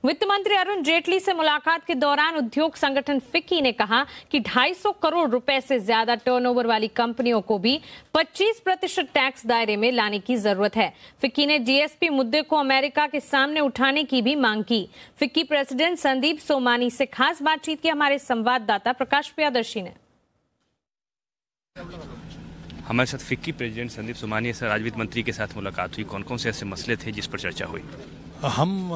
वित्त मंत्री अरुण जेटली से मुलाकात के दौरान उद्योग संगठन फिक्की ने कहा कि 250 करोड़ रुपए से ज्यादा टर्नओवर वाली कंपनियों को भी 25% टैक्स दायरे में लाने की जरूरत है। फिक्की ने जीएसपी मुद्दे को अमेरिका के सामने उठाने की भी मांग की। फिक्की प्रेसिडेंट संदीप सोमानी से खास बातचीत की हमारे संवाददाता प्रकाश प्रियदर्शी ने। हमारे साथ फिक्की प्रेसिडेंट संदीप सोमानी से राज्य वित्त मंत्री के साथ मुलाकात हुई। कौन कौन से ऐसे मसले थे जिस पर चर्चा हुई? हम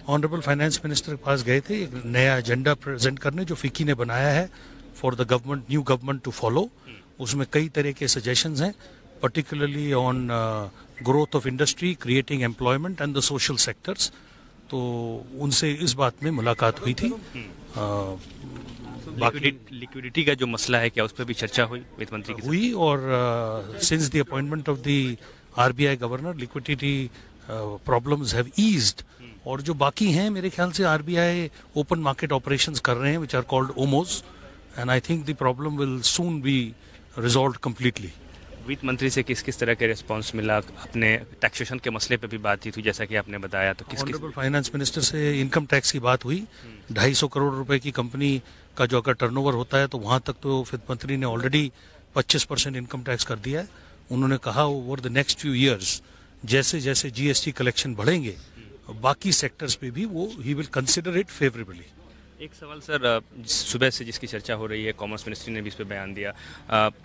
ऑनरेबल फाइनेंस मिनिस्टर के पास गए थे एक नया एजेंडा प्रेजेंट करने जो फिक्की ने बनाया है for the government, new government to follow. उसमें कई तरह के सजेशंस हैं, particularly on growth of industry, creating employment and the social sectors. तो उनसे इस बात में मुलाकात हुई थी। लिक्विडिटी का जो मसला है, क्या उस पर भी चर्चा हुई वित्त मंत्री की? हुई, और since the appointment of the RBI governor, liquidity problems have eased. और जो बाकी हैं, मेरे ख्याल से आरबीआई ओपन मार्केट ऑपरेशंस कर रहे हैं which are called OMOs, and I think the problem will soon be resolved completely. वित्त मंत्री से किस किस तरह के रिस्पांस मिला? अपने टैक्सेशन के मसले पे भी बातचीत हुई जैसा कि आपने बताया, तो किस ऑनरेबल फाइनेंस मिनिस्टर से इनकम टैक्स की बात हुई। 250 करोड़ रुपए की कंपनी का जो अगर टर्नओवर होता है तो वहां तक तो वित्त मंत्री ने ऑलरेडी 25% इनकम टैक्स कर दिया है। उन्होंने कहा over the next few years जैसे जैसे जीएसटी कलेक्शन बढ़ेंगे बाकी सेक्टर्स पे भी वो he will consider it favourably. एक सवाल सर, सुबह से जिसकी चर्चा हो रही है, कॉमर्स मिनिस्ट्री ने भी इस पर बयान दिया,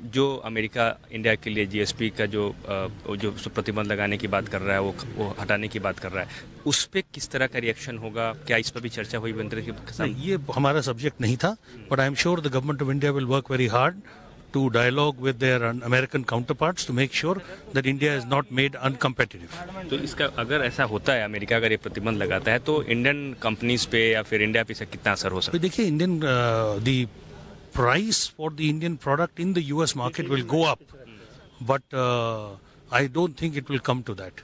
जो अमेरिका इंडिया के लिए जीएसपी का जो प्रतिबंध लगाने की बात कर रहा है, वो हटाने की बात कर रहा है, उस पर किस तरह का रिएक्शन होगा? क्या इस पर भी चर्चा हुई मंत्री के साथ? ये हमारा सब्जेक्ट नहीं था, but I am sure the government of India will work very hard to dialogue with their American counterparts to make sure that India is not made uncompetitive. तो इसका अगर ऐसा होता है, अमेरिका अगर ये प्रतिबंध लगाता है, तो इंडियन कंपनीज पे या फिर इंडिया पे इसका कितना असर हो सकता है? देखिए, Indian the price for the Indian product in the US market will go up, but I don't think it will come to that.